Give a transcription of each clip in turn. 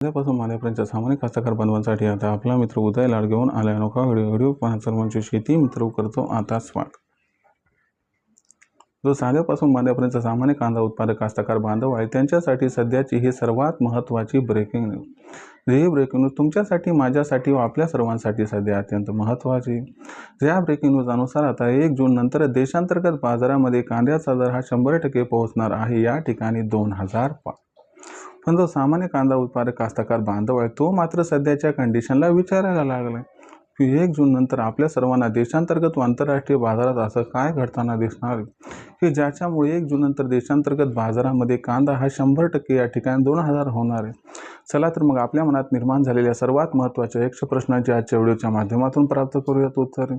उद्यापासून माझ्यापर्यंत सामान्य कास्तकार बांधवांसाठी आता आपला मित्र उदय लाड घेऊन आलाय अनोखा व्हिडिओ पाहत सर्वांची शेती मित्र करतो आता स्वागत। जो साध्यापासून माझ्यापर्यंत सामान्य कांदा उत्पादक कास्तकार बांधव आहे त्यांच्यासाठी सध्याची ही सर्वात महत्त्वाची ब्रेकिंग न्यूज। ही ब्रेकिंग न्यूज तुमच्यासाठी, माझ्यासाठी व आपल्या सर्वांसाठी सध्या अत्यंत महत्त्वाची। या ब्रेकिंग न्यूज अनुसार आता 1 जून नंतर देशांतर्गत बाजारामध्ये कांद्याचा दर हा 100% पोहोचणार आहे, या ठिकाणी 2000 पण जो सामान्य कांदा उत्पादक कास्तकार बांधव आहे तो मात्र सध्याच्या कंडिशनला विचारायला लागलाय की 1 जून नंतर आपल्या सर्वांना देशांतर्गत व आंतरराष्ट्रीय बाजारात असं काय घडताना दिसणार की ज्याच्यामुळे 1 जून नंतर देशांतर्गत बाजारामध्ये कांदा हा 100% या ठिकाणी 2000 होणार आहे। चला तर मग आपल्या मनात निर्माण झालेल्या सर्वात महत्त्वाच्या 100 प्रश्नांची आजच्या व्हिडिओच्या माध्यमातून प्राप्त करूयात उत्तरे।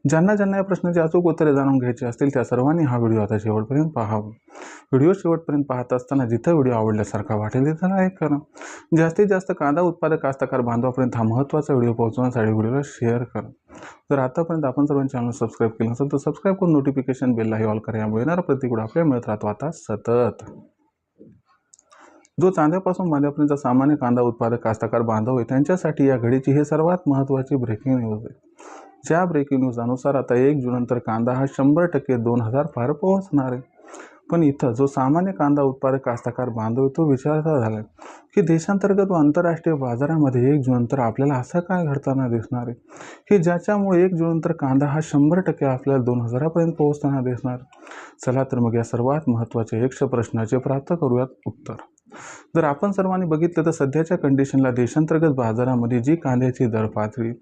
ज्यांना या प्रश्नाची अचूक उत्तरे जाणून घ्यायची असतील त्या सर्वांनी हा व्हिडिओ आता शेवटपर्यंत पाहावा। व्हिडिओ शेवटपर्यंत पाहत असताना जिथे व्हिडिओ आवडल्यासारखा वाटेल तिथे लाईक करा। जास्तीत जास्त कांदा उत्पादक कास्तकार बांधवापर्यंत हा महत्त्वाचा व्हिडिओ पोहोचवण्यासाठी व्हिडिओला शेअर करा। जर आतापर्यंत आपण सर्वांनी चॅनल सबस्क्राईब केलं नसेल तर सबस्क्राईब करून नोटिफिकेशन बेललाही ऑल करा, यामुळे येणारा प्रत्येक व्हिडिओ आपल्याला मिळत राहतो आता सतत। जो चांद्यापासून माझ्यापर्यंत सामान्य कांदा उत्पादक कास्तकार बांधव आहे त्यांच्यासाठी या घडीची ही सर्वात महत्त्वाची ब्रेकिंग न्यूज आहे। ज्या ब्रेकिंग न्यूज अनुसार आता 1 जून नंतर कांदा हा 100% 2000 पार पोहोचणार आहे। पण इथं जो सामान्य कांदा उत्पादक कास्तकार बांधव तो विचारता झाला की देशांतर्गत व आंतरराष्ट्रीय बाजारामध्ये 1 जून नंतर आपल्याला असं काय घडताना दिसणार आहे की ज्याच्यामुळे 1 जून नंतर कांदा हा 100% आपल्याला 2000 पर्यंत पोहोचताना दिसणार। चला तर मग या सर्वात महत्त्वाच्या 100 प्रश्नाचे प्राप्त करूयात उत्तर। जर आपण सर्वांनी बघितलं तर सध्याच्या कंडिशनला देशांतर्गत बाजारामध्ये जी कांद्याची दर पातळी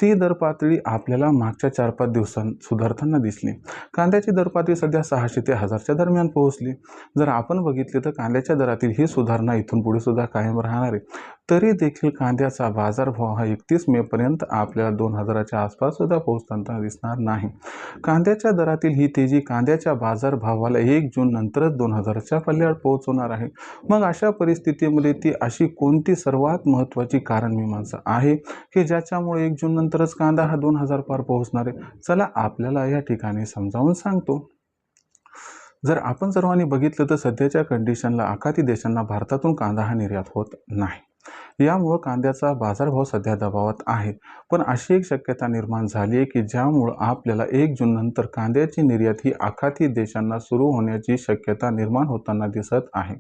ती दर पातळी आपल्याला मागच्या 4-5 दिवसांत सुधारताना दिसली। कांद्याची दर पातळी सध्या 600 ते 1000च्या दरम्यान पोहोचली। जर आपण बघितले तर कांद्याच्या दरातील ही सुधारणा इथून पुढे सुद्धा कायम राहणार आहे। तरी देखील कांद्याचा बाजारभाव हा 31 मे पर्यंत आपल्याला 2000च्या आसपास सुद्धा पोहोचताना दिसणार नाही। कांद्याच्या दरातील ही तेजी कांद्याच्या बाजारभावाला 1 जून नंतरच 2000च्या पल्ल्यावर पोहोचवणार आहे। मग अशा परिस्थितीमध्ये ती अशी कोणती सर्वात महत्त्वाची कारणमीमांसा आहे की ज्याच्यामुळे 1 जून नंतरच कांदा हा 2000 पार पोहोचणार आहे? चला आपल्याला या ठिकाणी समजावून सांगतो। जर आपण सर्वांनी बघितलं तर सध्याच्या कंडिशनला आखाती देशांना भारतातून कांदा हा निर्यात होत नाही। यामुळे कांद्याचा बाजारभाव सध्या दबावात आहे। पण अशी एक शक्यता निर्माण झाली आहे की ज्यामुळे आपल्याला 1 जून नंतर कांद्याची निर्यात ही आखाती देशांना सुरू होण्याची शक्यता निर्माण होताना दिसत आहे।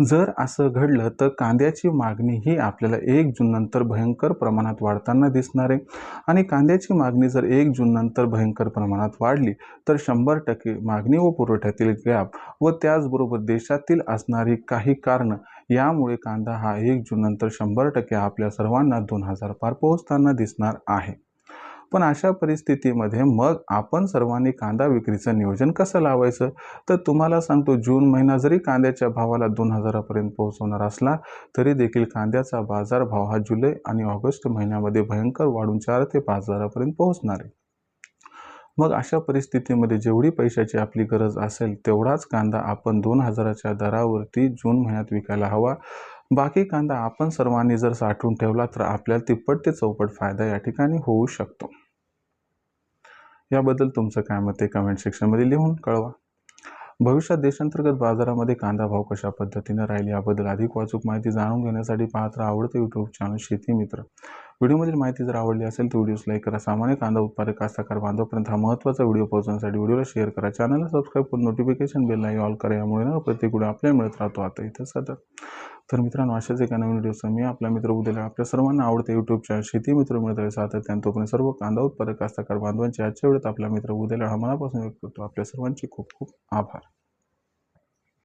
जर असं घडलं तर कांद्याची मागणी ही आपल्याला 1 जून नंतर भयंकर प्रमाणात वाढताना दिसणार आहे। आणि कांद्याची मागणी जर 1 जून नंतर भयंकर प्रमाणात वाढली तर 100% मागणी व पुरवठ्यातील गॅप व त्याचबरोबर देशातील असणारी काही कारणं यामुळे कांदा हा 1 जून नंतर 100% आपल्या सर्वांना 2000 पार पोहोचताना दिसणार आहे। पण अशा परिस्थितीमध्ये मग आपण सर्वांनी कांदा विक्रीचं नियोजन कसं लावायचं तर तुम्हाला सांगतो, जून महिना जरी कांद्याच्या भावाला 2000 पर्यंत पोहोचवणार असला तरी देखील कांद्याचा बाजारभाव हा जुलै आणि ऑगस्ट महिन्यामध्ये भयंकर वाढून 4 ते 5000 पर्यंत पोहोचणार आहे। मग अशा परिस्थितीमध्ये जेवढी पैशाची आपली गरज असेल तेवढाच कांदा आपण 2000च्या दरावरती जून महिन्यात विकायला हवा। बाकी कांदा आपण सर्वांनी जर साठवून ठेवला तर आपल्याला तिप्पट ते चौपट फायदा या ठिकाणी होऊ शकतो। याबद्दल तुमचं काय मत आहे कमेंट सेक्शनमध्ये लिहून कळवा। भविष्यात देशांतर्गत बाजारामध्ये कांदा भाव कशा पद्धतीने राहील याबद्दल अधिक वाचूक माहिती जाणून घेण्यासाठी पाहत राहा आवडते यूट्यूब चॅनल शेती मित्र। व्हिडिओमधील माहिती जर आवडली असेल तर व्हिडिओस लाईक करा। सामान्य कांदा उत्पादक कास्तकार बांधवांपर्यंत हा महत्त्वाचा व्हिडिओ पोहोचवण्यासाठी व्हिडिओला शेअर करा। चॅनलला सबस्क्राईब करून नोटिफिकेशन बेललाही ऑल करा, यामुळे प्रत्येक व्हिडिओ आपल्याला मिळत राहतो आता इथं सतत। तर मित्रांनो, अशाच एका नवीन व्हिडिओचा मी आपला मित्र उद्या आपल्या सर्वांना आवडते यूट्यूब चॅनल शेती मित्र मिळत आहे सातत्याने। तोपर्यंत सर्व कांदा उत्पादक कास्तकार बांधवांचे आजच्या वेळेत आपला मित्र उद्याला हा मनापासून व्यक्त करतो। आपल्या सर्वांचे खूप खूप आभार।